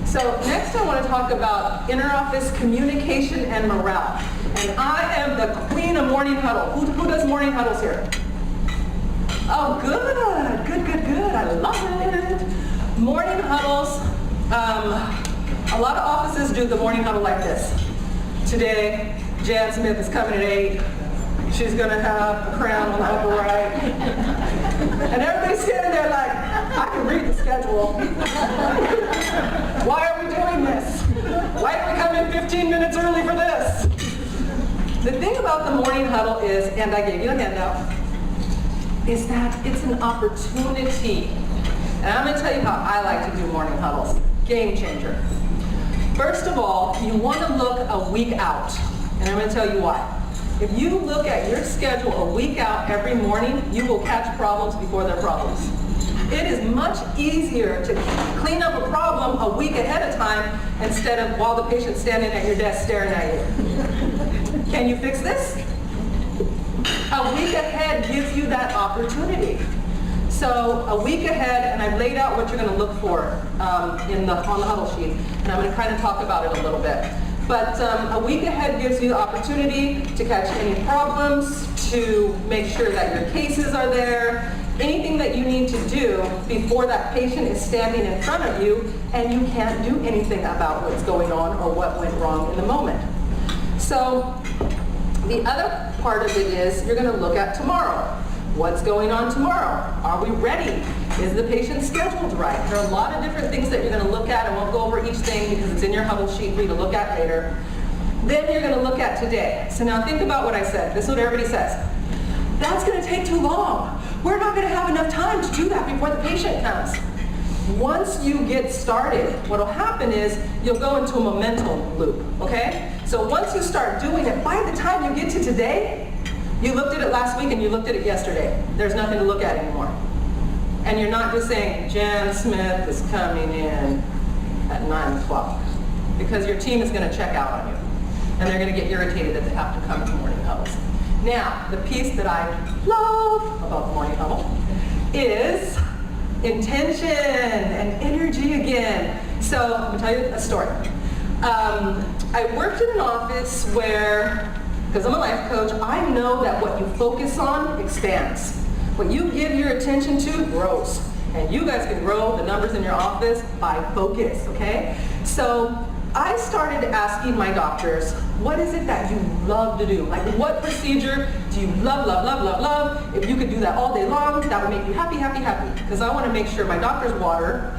So next I want to talk about interoffice communication and morale. And I am the queen of morning huddle. Who does morning huddles here? Oh, good. I love it. Morning huddles. A lot of offices do the morning huddle like this. Today, Jan Smith is coming at 8. She's going to have a crown on the upper right. And everybody's standing there like, I can read the schedule. Why are we doing this? Why did we come in 15 minutes early for this? The thing about the morning huddle is, and I gave you a handout, is that it's an opportunity. And I'm going to tell you how I like to do morning huddles. Game changer. First of all, you want to look a week out. And I'm going to tell you why. If you look at your schedule a week out every morning, you will catch problems before they're problems. It is much easier to clean up a problem a week ahead of time instead of while the patient's standing at your desk staring at you. Can you fix this? A week ahead gives you that opportunity. So a week ahead, and I've laid out what you're going to look for on the huddle sheet, and I'm going to kind of talk about it a little bit. But a week ahead gives you the opportunity to catch any problems, to make sure that your cases are there, anything that you need to do before that patient is standing in front of you and you can't do anything about what's going on or what went wrong in the moment. So the other part of it is you're going to look at tomorrow. What's going on tomorrow? Are we ready? Is the patient scheduled right? There are a lot of different things that you're going to look at. I won't go over each thing because it's in your huddle sheet for you to look at later. Then you're going to look at today. So now think about what I said. This is what everybody says. That's going to take too long. We're not going to have enough time to do that before the patient comes. Once you get started, what will happen is you'll go into a momentum loop, okay? So once you start doing it, by the time you get to today, you looked at it last week and you looked at it yesterday. There's nothing to look at anymore. And you're not just saying, Jan Smith is coming in at 9 o'clock, because your team is going to check out on you. And they're going to get irritated that they have to come to morning huddles. Now, the piece that I love about the morning huddle is intention and energy again. So I'm going to tell you a story. I worked in an office where, because I'm a life coach, I know that what you focus on expands. What you give your attention to grows. And you guys can grow the numbers in your office by focus, okay? So I started asking my doctors, what is it that you love to do? Like, what procedure do you love? If you could do that all day long, that would make you happy. Because I want to make sure my doctor's water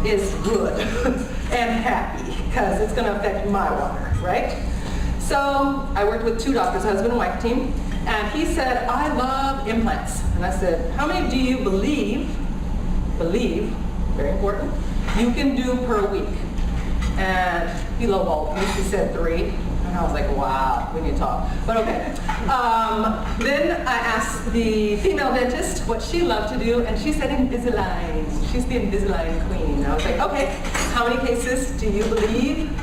is good and happy, because it's going to affect my water, right? So I worked with 2 doctors, husband and wife team, and he said, I love implants. And I said, how many do you believe, very important, you can do per week? And he lowballed me, he said 3. And I was like, wow, we need to talk. But okay. Then I asked the female dentist what she loved to do, and she said Invisalign. She's the Invisalign queen. And I was like, okay, how many cases do you believe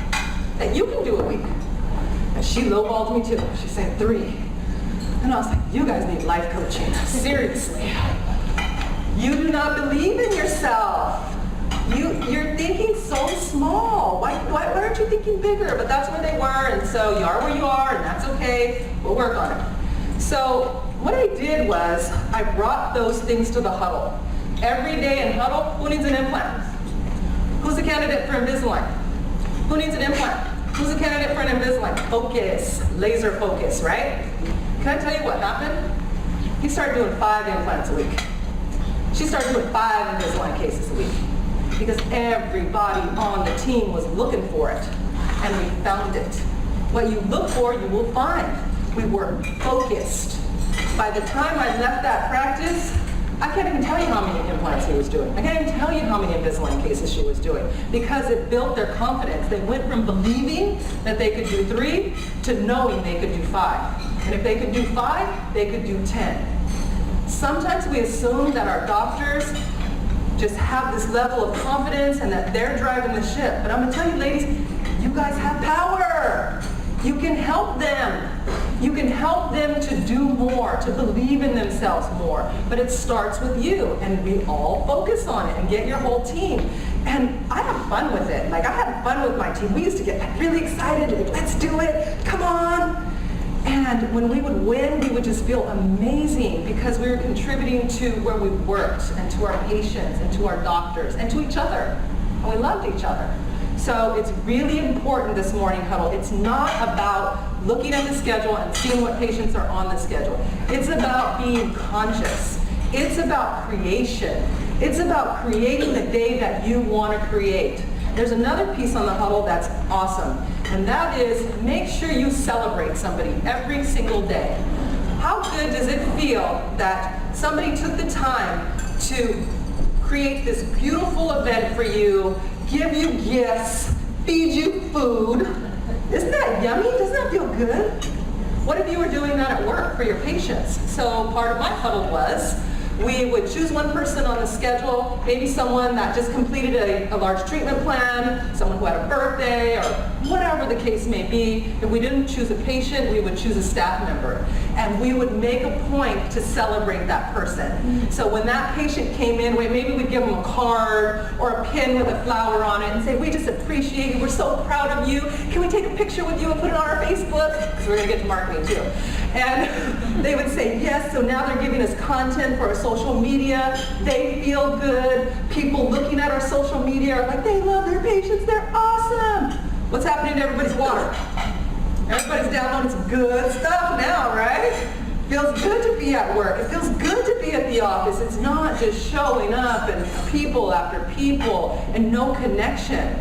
that you can do a week? And she lowballed me too. She said 3. And I was like, you guys need life coaching. Seriously. You do not believe in yourself. You're thinking so small. Why aren't you thinking bigger? But that's where they were, and so you are where you are, and that's okay. We'll work on it. So what I did was I brought those things to the huddle. Every day in huddle, who needs an implant? Who's a candidate for Invisalign? Who needs an implant? Who's a candidate for an Invisalign? Focus, laser focus, right? Can I tell you what happened? He started doing 5 implants a week. She started doing 5 Invisalign cases a week, because everybody on the team was looking for it, and we found it. What you look for, you will find. We were focused. By the time I left that practice, I can't even tell you how many implants he was doing. I can't even tell you how many Invisalign cases she was doing, because it built their confidence. They went from believing that they could do 3 to knowing they could do 5. And if they could do 5, they could do 10. Sometimes we assume that our doctors just have this level of confidence and that they're driving the ship. But I'm going to tell you, ladies, you guys have power. You can help them. You can help them to do more, to believe in themselves more, but it starts with you, and we all focus on it and get your whole team. And I have fun with it. Like, I had fun with my team. We used to get really excited, like, let's do it, come on. And when we would win, we would just feel amazing because we were contributing to where we worked and to our patients and to our doctors and to each other. And we loved each other. So it's really important, this morning huddle. It's not about looking at the schedule and seeing what patients are on the schedule. It's about being conscious. It's about creation. It's about creating the day that you want to create. There's another piece on the huddle that's awesome, and that is make sure you celebrate somebody every single day. How good does it feel that somebody took the time to create this beautiful event for you, give you gifts, feed you food? Isn't that yummy? Doesn't that feel good? What if you were doing that at work for your patients? So part of my huddle was, we would choose one person on the schedule, maybe someone that just completed a large treatment plan, someone who had a birthday, or whatever the case may be. If we didn't choose a patient, we would choose a staff member. And we would make a point to celebrate that person. So when that patient came in, maybe we'd give them a card or a pin with a flower on it and say, we just appreciate you, we're so proud of you. Can we take a picture with you and put it on our Facebook? Because we're going to get to marketing too. And they would say yes, so now they're giving us content for our social media. They feel good. People looking at our social media are like, they love their patients, they're awesome. What's happening to everybody's water? Everybody's downloading some good stuff now, right? Feels good to be at work. It feels good to be at the office. It's not just showing up and people after people and no connection.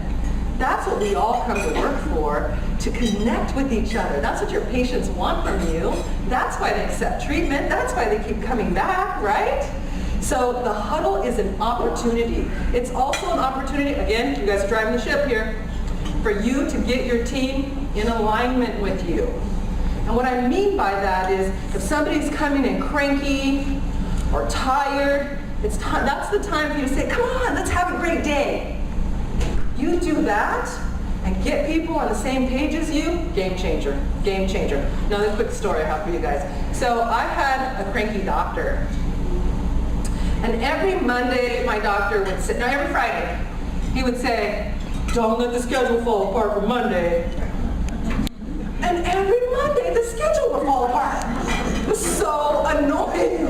That's what we all come to work for, to connect with each other. That's what your patients want from you. That's why they accept treatment. That's why they keep coming back, right? So the huddle is an opportunity. It's also an opportunity, again, you guys are driving the ship here, for you to get your team in alignment with you. And what I mean by that is, if somebody's coming in cranky or tired, that's the time for you to say, come on, let's have a great day. You do that and get people on the same page as you, game changer, game changer. Another quick story I have for you guys. So I had a cranky doctor. And every Monday, my doctor would say, no, every Friday, he would say, don't let the schedule fall apart for Monday. And every Monday, the schedule would fall apart. It was so annoying.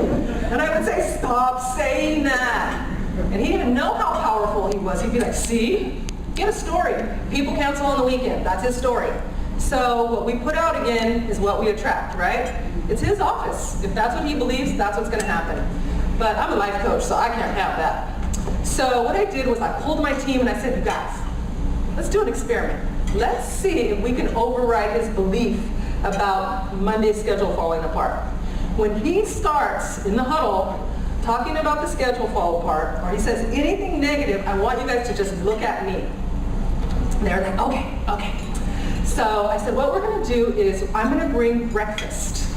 And I would say, stop saying that. And he didn't know how powerful he was. He'd be like, see? He had a story. People cancel on the weekend. That's his story. So what we put out again is what we attract, right? It's his office. If that's what he believes, that's what's going to happen. But I'm a life coach, so I can't have that. So what I did was I pulled my team and I said, you guys, let's do an experiment. Let's see if we can override his belief about Monday's schedule falling apart. When he starts in the huddle talking about the schedule fall apart, or he says anything negative, I want you guys to just look at me. And they're like, okay. So I said, what we're going to do is I'm going to bring breakfast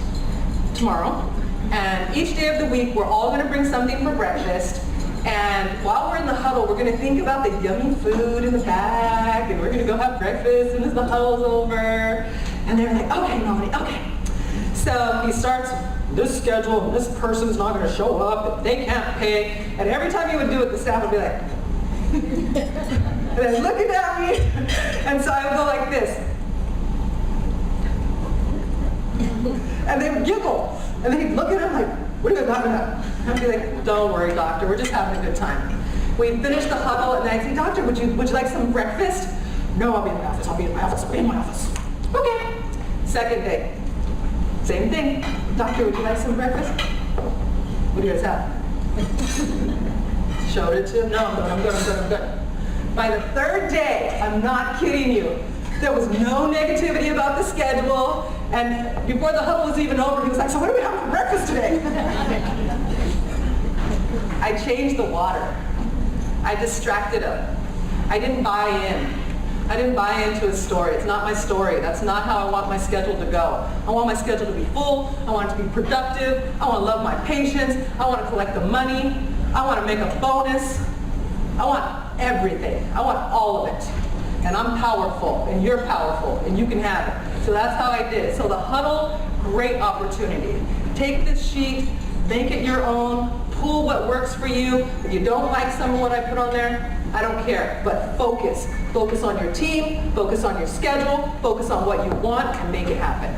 tomorrow. And each day of the week, we're all going to bring something for breakfast. And while we're in the huddle, we're going to think about the yummy food in the back, and we're going to go have breakfast as soon as the huddle's over. And they're like, okay, Melanie, okay. So he starts this schedule, and this person's not going to show up, and they can't pay. And every time he would do it, the staff would be like, and they're looking at me. And so I would go like this. And they would giggle. And then he'd look at him like, what are you talking about? And I'd be like, don't worry, doctor, we're just having a good time. We'd finish the huddle, and I'd say, doctor, would you like some breakfast? No, I'll be in my office, I'll be in my office. Okay. Second day, same thing. Doctor, would you like some breakfast? What do you guys have? Showed it to him. No, I'm good. By the third day, I'm not kidding you, there was no negativity about the schedule, and before the huddle was even over, he was like, so what do we have for breakfast today? I changed the water. I distracted him. I didn't buy in. I didn't buy into his story. It's not my story. That's not how I want my schedule to go. I want my schedule to be full. I want it to be productive. I want to love my patients. I want to collect the money. I want to make a bonus. I want everything. I want all of it. And I'm powerful, and you're powerful, and you can have it. So that's how I did it. So the huddle great opportunity. Take this sheet, make it your own, pull what works for you. If you don't like some of what I put on there, I don't care, but focus. Focus on your team, focus on your schedule, focus on what you want, and make it happen.